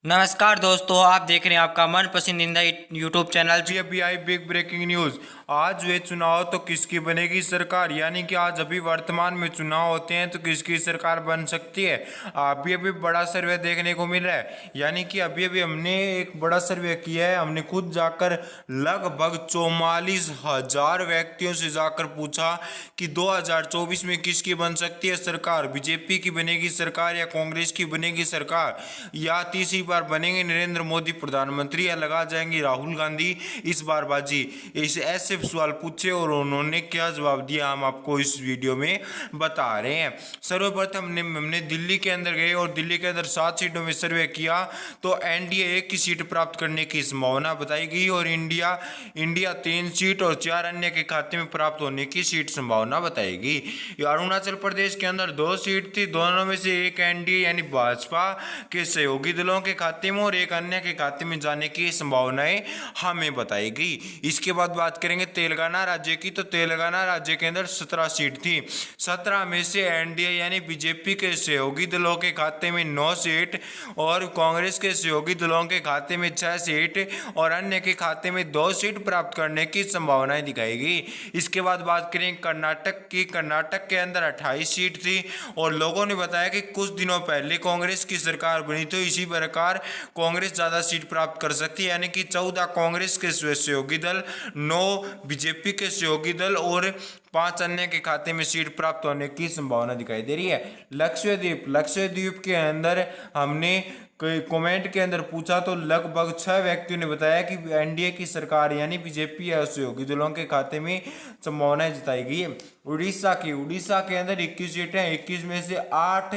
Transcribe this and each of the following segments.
नमस्कार दोस्तों, आप देख रहे हैं आपका मन पसंदीदा यूट्यूब चैनल। अभी आई बिग ब्रेकिंग न्यूज। आज वे चुनाव तो किसकी बनेगी सरकार, यानी कि आज अभी वर्तमान में चुनाव होते हैं तो किसकी सरकार बन सकती है। अभी अभी बड़ा सर्वे देखने को मिल रहा है, यानी कि अभी अभी हमने एक बड़ा सर्वे किया है। हमने खुद जाकर लगभग 44,000 व्यक्तियों से जाकर पूछा कि 2024 में किसकी बन सकती है सरकार। बीजेपी की बनेगी सरकार या कांग्रेस की बनेगी सरकार, या तीसरी बार बनेंगे नरेंद्र मोदी प्रधानमंत्री, या लगा जाएंगे राहुल गांधी इस बार बाजी। इस ऐसे सवाल पूछे और उन्होंने क्या जवाब दिया हम आपको इस वीडियो में बता रहे हैं। सर्वप्रथम हमने दिल्ली के अंदर गए और दिल्ली के अंदर 7 सीटों में सर्वे किया तो एनडीए 1 की सीट प्राप्त करने की संभावना बताई गई और इंडिया 3 सीट और 4 अन्य के खाते में प्राप्त होने की सीट संभावना बताई गई। अरुणाचल प्रदेश के अंदर 2 सीट थी, दोनों में से एक एनडीए यानी भाजपा के सहयोगी दलों के खाते में और एक अन्य के खाते में जाने की संभावनाएं हमें बताई गई। इसके बाद बात करेंगे तेलंगाना राज्य की, तो तेलंगाना राज्य के अंदर 17 सीट थी। 17 में से एनडीए यानी बीजेपी के सहयोगी दलों के खाते में 9 सीट और कांग्रेस के सहयोगी दलों के खाते में 6 सीट और अन्य के खाते में 2 सीट प्राप्त करने की संभावनाएं दिखाई गई। इसके बाद बात करें कर्नाटक की। कर्नाटक के अंदर 28 सीट थी और लोगों ने बताया कि कुछ दिनों पहले कांग्रेस की सरकार बनी, तो इसी प्रकार कांग्रेस ज्यादा सीट प्राप्त कर सकती है, यानी कि 14 कांग्रेस के सहयोगी दल, 9 बीजेपी के सहयोगी दल और 5 अन्य के खाते में सीट प्राप्त होने की संभावना दिखाई दे रही है। लक्षद्वीप के अंदर हमने कमेंट के अंदर पूछा तो लगभग 6 व्यक्तियों ने बताया कि एनडीए की सरकार यानी बीजेपी या सहयोगी दलों के खाते में संभावनाएं जताई गई है। उड़ीसा के अंदर 21 सीटें हैं, 21 में से 8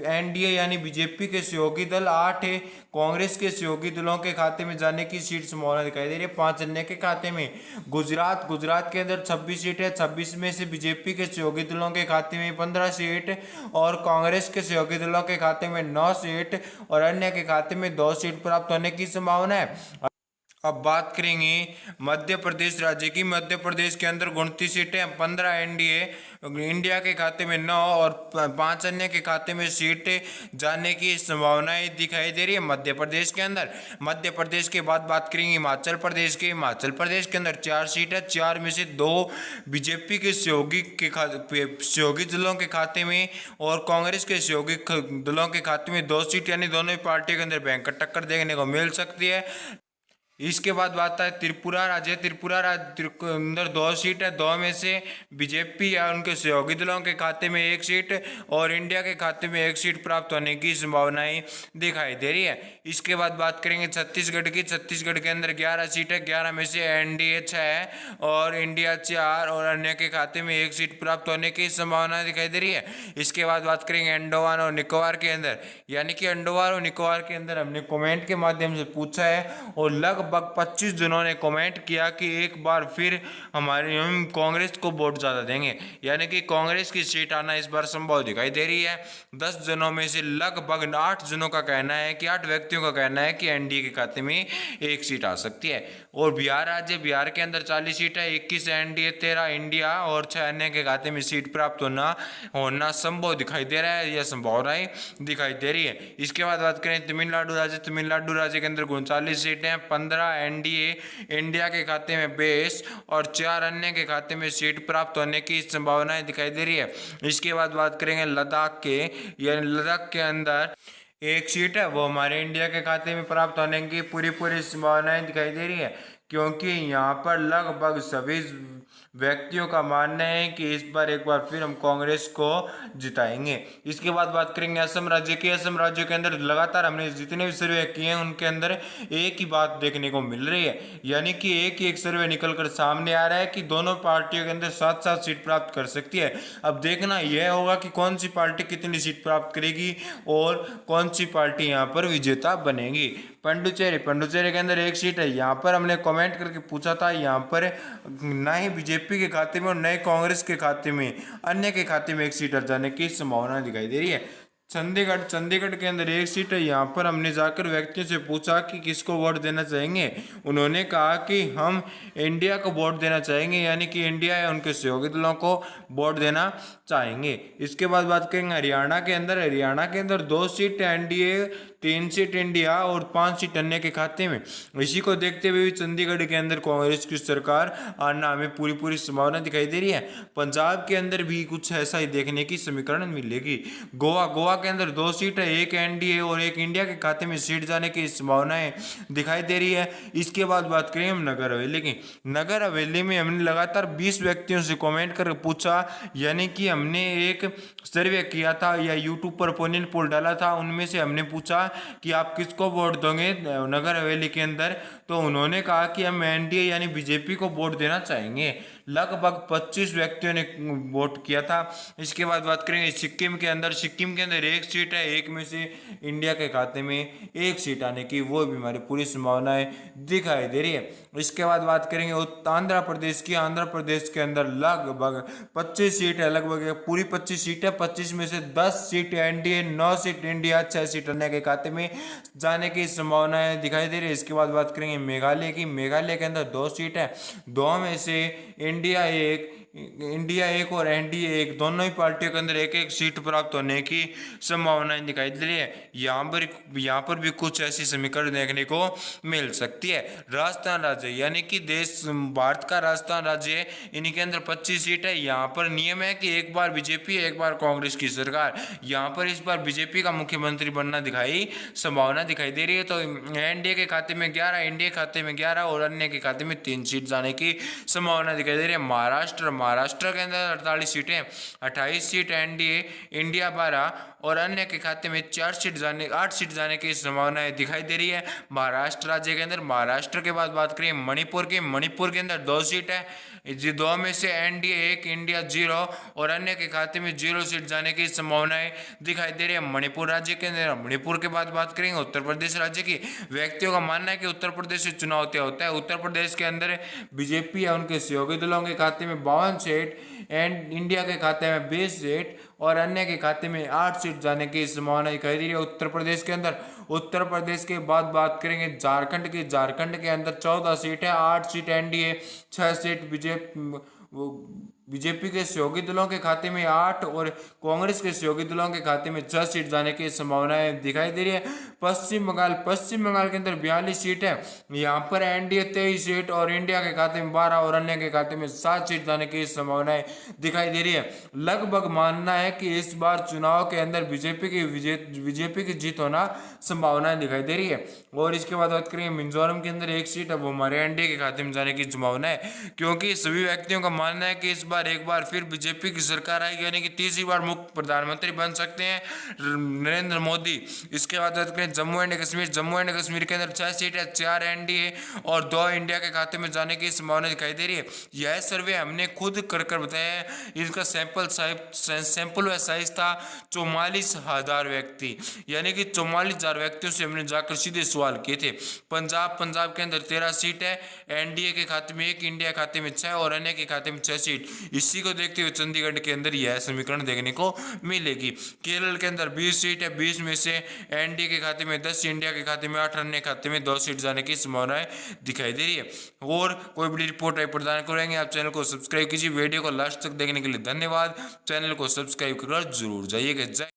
एनडीए यानी बीजेपी के सहयोगी दल, 8 कांग्रेस के सहयोगी दलों के खाते में जाने की सीट संभावना दिखाई दे रही है, 5 अन्य के खाते में। गुजरात के अंदर 26 सीट है, 26 में से बीजेपी के सहयोगी दलों के खाते में 15 सीट और कांग्रेस के सहयोगी दलों के खाते में 9 सीट और अन्य के खाते में 2 सीट प्राप्त होने की संभावना है। अब बात करेंगे मध्य प्रदेश राज्य की। मध्य प्रदेश के अंदर 29 सीटें, 15 एनडीए इंडिया के खाते में 9 और 5 अन्य के खाते में सीटें जाने की संभावनाएं दिखाई दे रही है मध्य प्रदेश के अंदर। मध्य प्रदेश के बाद बात करेंगे हिमाचल प्रदेश की। हिमाचल प्रदेश के अंदर 4 सीट है, 4 में से 2 बीजेपी के सहयोगी दलों के खाते में और कांग्रेस के सहयोगी दलों के खाते में 2 सीट, यानी दोनों पार्टियों के अंदर भयंकर टक्कर देखने को मिल सकती है। इसके बाद बात है त्रिपुरा राज्य। त्रिपुरा राज्य के अंदर 2 सीट है, 2 में से बीजेपी या उनके सहयोगी दलों के खाते में 1 सीट और इंडिया के खाते में 1 सीट प्राप्त होने की संभावनाएं दिखाई दे रही है। इसके बाद बात करेंगे छत्तीसगढ़ की। छत्तीसगढ़ के अंदर 11 सीट है, 11 में से एनडीए 6 है और इंडिया 4 और अन्य के खाते में 1 सीट प्राप्त होने की संभावना दिखाई दे रही है। इसके बाद बात करेंगे अंडमान और निकोबार के अंदर, यानी कि अंडमान और निकोबार के अंदर हमने कमेंट के माध्यम से पूछा है और लगभग 25 जनों ने कमेंट किया कि एक बार फिर हम कांग्रेस को वोट ज़्यादा देंगे, यानी कि कांग्रेस की सीट आना इस बार संभव दिखाई दे रही है। 10 जनों में से लगभग 8 जनों का कहना है कि 8 व्यक्तियों का कहना है कि एनडीए के खाते में 1 सीट आ सकती है। और बिहार राज्य, बिहार के अंदर 40 सीट है, 21 एनडीए, 13 इंडिया और 6 अन्य के खाते में सीट प्राप्त होना संभव दिखाई दे रहा है, यह संभावनाएं दिखाई दे रही है। इसके बाद बात करें तमिलनाडु राज्य। तमिलनाडु राज्य के अंदर 39 सीटें, 15 एनडीए इंडिया के खाते में 22 और 4 अन्य के खाते में सीट प्राप्त होने की संभावनाएं दिखाई दे रही है। इसके बाद बात करेंगे लद्दाख के। लद्दाख के अंदर 1 सीट है, वो हमारे इंडिया के खाते में प्राप्त होने की पूरी संभावनाएं दिखाई दे रही है, क्योंकि यहाँ पर लगभग सभी व्यक्तियों का मानना है कि इस बार एक बार फिर हम कांग्रेस को जिताएंगे। इसके बाद बात करेंगे असम राज्य की। असम राज्य के अंदर लगातार हमने जितने भी सर्वे किए हैं उनके अंदर एक ही बात देखने को मिल रही है, यानी कि एक सर्वे निकल कर सामने आ रहा है कि दोनों पार्टियों के अंदर 7-7 सीट प्राप्त कर सकती है। अब देखना यह होगा कि कौन सी पार्टी कितनी सीट प्राप्त करेगी और कौन सी पार्टी यहाँ पर विजेता बनेगी। पंडुचेरी के अंदर 1 सीट है, यहाँ पर हमने कमेंट करके पूछा था, यहाँ पर ना ही बीजेपी के खाते में और न ही कांग्रेस के खाते में, अन्य के खाते में 1 सीट आ जाने की संभावना दिखाई दे रही है। चंडीगढ़ के अंदर 1 सीट है, यहाँ पर हमने जाकर व्यक्तियों से पूछा कि किसको वोट देना चाहेंगे। उन्होंने कहा कि हम इंडिया को वोट देना चाहेंगे, यानी कि इंडिया या उनके सहयोगी दलों को वोट देना चाहेंगे। इसके बाद बात करेंगे हरियाणा के अंदर। हरियाणा के अंदर 2 सीट एनडीए 3 सीट इंडिया और 5 सीट अन्य के खाते में। इसी को देखते हुए चंडीगढ़ के अंदर कांग्रेस की सरकार आना हमें पूरी पूरी संभावना दिखाई दे रही है। पंजाब के अंदर भी कुछ ऐसा ही देखने की समीकरण मिलेगी। गोवा के अंदर 2 सीट है, एक एनडीए और एक इंडिया के खाते में सीट जाने की संभावनाएं दिखाई दे रही है। इसके बाद बात करें हम नगर हवेली की। नगर हवेली में हमने लगातार 20 व्यक्तियों से कमेंट कर पूछा, यानी कि हमने एक सर्वे किया था या यूट्यूब पर ओपिनियन पोल डाला था। उनमें से हमने पूछा कि आप किसको वोट दोगे नगर हवेली के अंदर, तो उन्होंने कहा कि हम एनडीए यानी बीजेपी को वोट देना चाहेंगे। लगभग 25 व्यक्तियों ने वोट किया था। इसके बाद बात करेंगे सिक्किम के अंदर। सिक्किम के अंदर एक सीट है, एक में से इंडिया के खाते में एक सीट आने की वो भी हमारी पूरी संभावनाएं दिखाई दे रही है। इसके बाद बात करेंगे आंध्र प्रदेश की। आंध्र प्रदेश के अंदर लगभग 25 सीट है, लगभग पूरी 25 सीट है। 25 में से 10 seat NDA, 9 seat India, 6 seat अन्य के खाते में जाने की संभावनाएं दिखाई दे रही है। इसके बाद बात करेंगे मेघालय की। मेघालय के अंदर 2 सीट है, 2 में से इंडिया एक और एनडीए एक, दोनों ही पार्टियों के अंदर एक एक सीट प्राप्त होने की संभावनाएं दिखाई दे रही है। यहाँ पर भी कुछ ऐसी समीकरण देखने को मिल सकती है। राजस्थान राज्य यानी कि देश भारत का राजस्थान राज्य है, इनके अंदर 25 सीट है। यहाँ पर नियम है कि एक बार बीजेपी, एक बार कांग्रेस की सरकार। यहाँ पर इस बार बीजेपी का मुख्यमंत्री बनना संभावना दिखाई दे रही है। तो एनडीए के खाते में 11, इंडिया खाते में 11 और अन्य के खाते में 3 सीट जाने की संभावना दिखाई दे रही है। महाराष्ट्र के अंदर 48 सीटें, 28 सीट एनडीए, इंडिया 12 और अन्य के खाते में 8 सीट जाने की संभावनाएं दिखाई दे रही है महाराष्ट्र राज्य के अंदर। महाराष्ट्र के बाद बात करें मणिपुर की। मणिपुर के अंदर 2 सीट है, 2 में से एनडीए 1, इंडिया 0 और अन्य के खाते में 0 सीट जाने की संभावनाएं दिखाई दे रही है मणिपुर राज्य के अंदर। मणिपुर के बाद बात करेंगे उत्तर प्रदेश राज्य की। व्यक्तियों का मानना है कि उत्तर प्रदेश से चुनाव तय होता है। उत्तर प्रदेश के अंदर बीजेपी या उनके सहयोगी दलों के खाते में 52 सीट एंड इंडिया के खाते में 20 सीट और अन्य के खाते में 8 सीट जाने की संभावना दिखाई दे रही है उत्तर प्रदेश के अंदर। उत्तर प्रदेश के बाद बात करेंगे झारखंड की। झारखंड के अंदर 14 सीट है, 8 सीट एनडीए, 6 सीट बीजेपी के सहयोगी दलों के खाते में 8 और कांग्रेस के सहयोगी दलों के खाते में 6 सीट जाने की संभावनाएं दिखाई दे रही है। पश्चिम बंगाल के अंदर 42 सीट है, यहाँ पर एनडीए 23 सीट और इंडिया के खाते में 12 और अन्य के खाते में 7 सीट जाने की संभावनाएं दिखाई दे रही है। लगभग मानना है कि इस बार चुनाव के अंदर बीजेपी की जीत होना संभावनाएं दिखाई दे रही है। और इसके बाद बात करेंगे मिजोरम के अंदर 1 सीट है, वो हमारे एनडीए के खाते में जाने की संभावना है, क्योंकि सभी व्यक्तियों का मानना है कि इस बार एक बार फिर बीजेपी की सरकार आएगी, यानी कि तीसरी बार मुख्य प्रधानमंत्री बन सकते हैं नरेंद्र मोदी। इसके बाद बात करें जम्मू एंड कश्मीर के अंदर 6 सीट है, 4 एनडीए और 2 इंडिया के खाते में जाने की संभावना दिखाई दे रही है। यह सर्वे हमने खुद कर बताया है। इसका सैंपल व साइज था 44,000 व्यक्ति, यानी कि 44,000 व्यक्तियों से हमने जाकर सीधे सवाल किए थे। पंजाब के अंदर 13 सीट है, एनडीए के खाते में 1, इंडिया खाते में 6 और अन्य के खाते में 6 सीट। इसी को देखते हुए चंडीगढ़ के अंदर यह समीकरण देखने को मिलेगी। केरल के अंदर 20 सीट है, 20 में से एनडीए के खाते में 10, इंडिया के खाते में 8, अन्य खाते में 2 सीट जाने की संभावनाएं दिखाई दे रही है। और कोई बड़ी रिपोर्ट प्रदान करेंगे। आप चैनल को सब्सक्राइब कीजिए। वीडियो को लास्ट तक देखने के लिए धन्यवाद। चैनल को सब्सक्राइब कर जरूर जाइएगा।